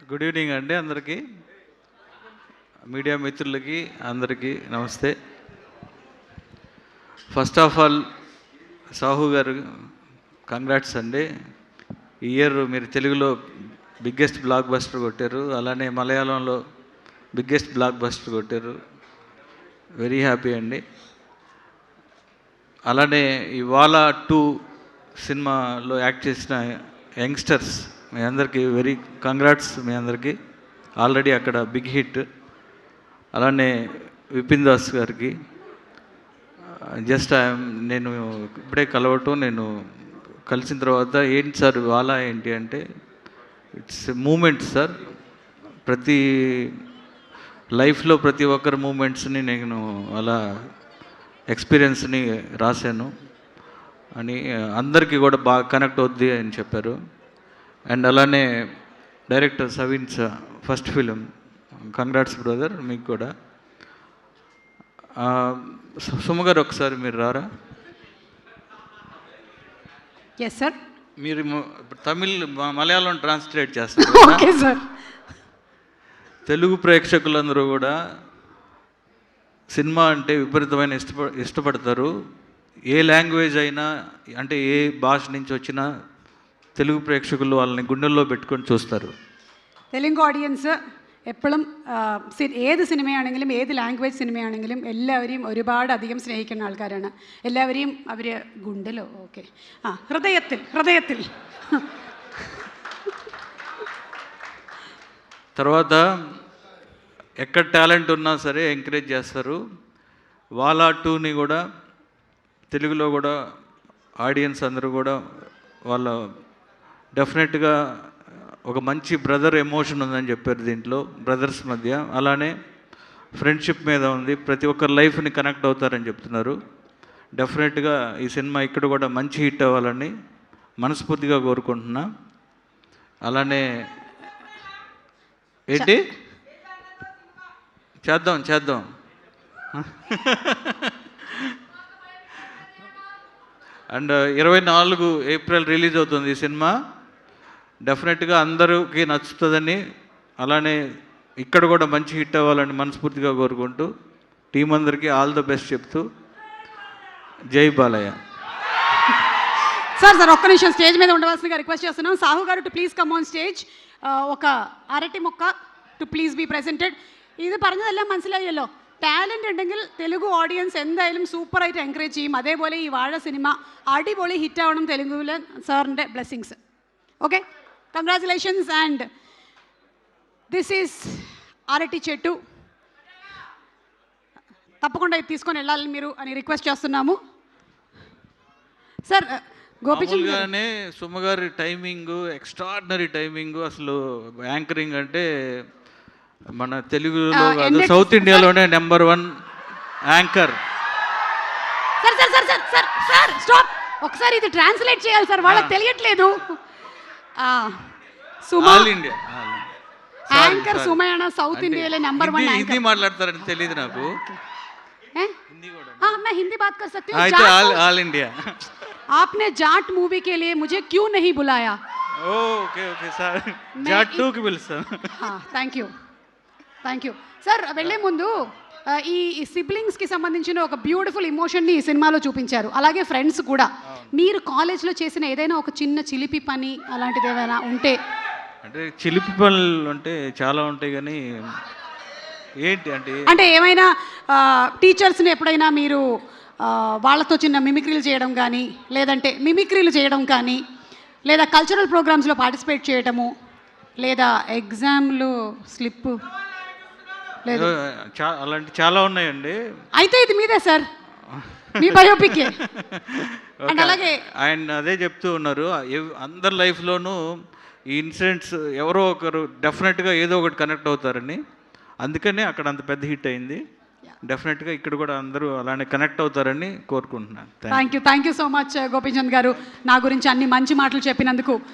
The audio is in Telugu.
గుడ్ ఈవినింగ్ అండి అందరికీ, మీడియా మిత్రులకి అందరికీ నమస్తే. ఫస్ట్ ఆఫ్ ఆల్ సాహు గారు కంగ్రాట్స్ అండి. ఈ ఇయర్ మీరు తెలుగులో బిగ్గెస్ట్ బ్లాక్ బస్టర్ కొట్టారు, అలానే మలయాళంలో బిగ్గెస్ట్ బ్లాక్ బస్టర్ కొట్టారు. వెరీ హ్యాపీ అండి. అలానే ఈ వాలా 2 సినిమాలో యాక్ట్ చేసిన యంగ్స్టర్స్ మీ అందరికీ వెరీ కంగ్రాట్స్. మీ అందరికీ ఆల్రెడీ అక్కడ బిగ్ హిట్. అలానే విపిన్ దాస్ గారికి జస్ట్ నేను ఇప్పుడే కలవటం, నేను కలిసిన తర్వాత ఏంటి సార్ వాలా ఏంటి అంటే ఇట్స్ మూమెంట్ సార్. ప్రతి లైఫ్లో ప్రతి ఒక్కరి మూమెంట్స్ని నేను అలా ఎక్స్పీరియన్స్ని రాశాను అని అందరికీ కూడా బాగా కనెక్ట్ అవుద్ది అని చెప్పారు. అండ్ అలానే డైరెక్టర్ సవీన్స్ ఫస్ట్ ఫిలిం, కంగ్రాట్స్ బ్రదర్ మీకు కూడా. సుమ గారు ఒకసారి మీరు రారా? Yes sir. మీరు తమిళ్ మలయాళం ట్రాన్స్లేట్ చేస్తారు. Okay sir. తెలుగు ప్రేక్షకులందరూ కూడా సినిమా అంటే విపరీతమైన ఇష్టపడతారు. ఏ లాంగ్వేజ్ అయినా, అంటే ఏ భాష నుంచి వచ్చినా తెలుగు ప్రేక్షకులు వాళ్ళని గుండెల్లో പെട്ടുకొని చూస్తారు. തെലുങ്ക് ഓഡിയൻസ് എപ്പോഴും ഏത് സിനിമയാണെങ്കിലും ഏത് ലാംഗ്വേജ് സിനിമയാണെങ്കിലും എല്ലാവരെയും ഒരുപാട് അധികം സ്നേഹിക്കുന്ന ആൾക്കാരാണ്. എല്ലാവരെയും അവർ ഗുണ്ടലോ ഓക്കെ ഹൃദയത്തിൽ తర్వాత ఎక్కడ టాలెంట్ ఉన్నా సరే ఎంకరేజ్ చేస్తారు. వాలా 2ని కూడా తెలుగులో కూడా ఆడియన్స్ అందరూ కూడా వాళ్ళ డెఫినెట్గా ఒక మంచి బ్రదర్ ఎమోషన్ ఉందని చెప్పారు దీంట్లో, బ్రదర్స్ మధ్య. అలానే ఫ్రెండ్షిప్ మీద ఉంది, ప్రతి ఒక్కరి లైఫ్ని కనెక్ట్ అవుతారని చెప్తున్నారు. డెఫినెట్గా ఈ సినిమా ఇక్కడ కూడా మంచి హిట్ అవ్వాలని మనస్ఫూర్తిగా కోరుకుంటున్నా. అలానే ఏంటి చేద్దాం అండ్ 24 ఏప్రిల్ రిలీజ్ అవుతుంది ఈ సినిమా. డెఫినెట్గా అందరికీ నచ్చుతుందని, అలానే ఇక్కడ కూడా మంచి హిట్ అవ్వాలని మనస్ఫూర్తిగా కోరుకుంటూ టీం అందరికీ ఆల్ ద బెస్ట్ చెప్తూ జై బాలయ్య. సార్ ఒక్క నిమిషం స్టేజ్ మీద ఉండవలసిందిగా రిక్వెస్ట్ చేస్తున్నాం. సాహు గారు to please come on stage. ఒక അരട്ടി മുക്ക టు പ്ലീസ് ബി പ്രസൻറ്റഡ്. ഇത് പറഞ്ഞതെല്ലാം മനസ്സിലായല്ലോ. ടാലൻ്റ് ഉണ്ടെങ്കിൽ തെലുഗു ഓഡിയൻസ് എന്തായാലും സൂപ്പറായിട്ട് എൻകറേജ് ചെയ്യും. അതേപോലെ ഈ വാഴ സിനിമ അടിപൊളി ഹിറ്റാവണം തെലുഗുവിൽ. സാറിൻ്റെ blessings. Okay, congratulations. And this is అరటి చెట్టు, తప్పకుండా ఇది తీసుకొని వెళ్ళాలని మీరు అని రిక్వెస్ట్ చేస్తున్నాము. సార్ గోపిచంద్గానే సుమగారి టైమింగ్ ఎక్స్ట్రాడినరీ టైమింగ్. అసలు యాంకరింగ్ అంటే మన తెలుగులో కాదు, సౌత్ ఇండియాలోనే నెంబర్ 1 యాంకర్. సార్ స్టాప్, ఒకసారి ఇది ట్రాన్స్లేట్ చేయాలి సార్, వాళ్ళకి తెలియట్లేదు. ఆల్ ఇండియా యాంకర్ సుమయాన సౌత్ ఇండియాలో నెంబర్ 1 యాంకర్. హిందీ మాట్లాడతారని తెలియదు నాకు. मैं हिंदी बात कर सकती हूँ. All India. आपने जाट मूवी के लिए मुझे क्यों नहीं बुलाया? ओके सर, जाट 2 की పిలుస్తాను. Thank you sir. వెళ్ళే ముందు ఈ సిబ్లింగ్స్కి సంబంధించిన ఒక బ్యూటిఫుల్ ఇమోషన్ని ఈ సినిమాలో చూపించారు. అలాగే ఫ్రెండ్స్ కూడా. మీరు కాలేజ్లో చేసిన ఏదైనా ఒక చిన్న చిలిపి పని అలాంటిది ఏమైనా ఉంటే? అంటే చిలిపి పనులు అంటే చాలా ఉంటాయి, కానీ ఏంటి అంటే ఏమైనా టీచర్స్ని ఎప్పుడైనా మీరు వాళ్ళతో చిన్న మిమిక్రీలు చేయడం కానీ, లేదంటే మిమిక్రీలు చేయడం కానీ, లేదా కల్చరల్ ప్రోగ్రామ్స్లో పార్టిసిపేట్ చేయడము, లేదా ఎగ్జామ్లో స్లిప్, లేదు అలాంటి చాలా ఉన్నాయండి. అయితే ఇది మీదే సార్, మీ బయోపిక్. అండ్ అలాగే ఆయన అదే చెప్తూ ఉన్నారు, అందరి లైఫ్లోనూ ఈ ఇన్సిడెంట్స్ ఎవరో ఒకరు డెఫినెట్గా ఏదో ఒకటి కనెక్ట్ అవుతారని, అందుకనే అక్కడ అంత పెద్ద హిట్ అయింది. డెఫినెట్గా ఇక్కడ కూడా అందరూ అలానే కనెక్ట్ అవుతారని కోరుకుంటున్నాను. Thank you so much Gopichand గారు, నా గురించి అన్ని మంచి మాటలు చెప్పినందుకు.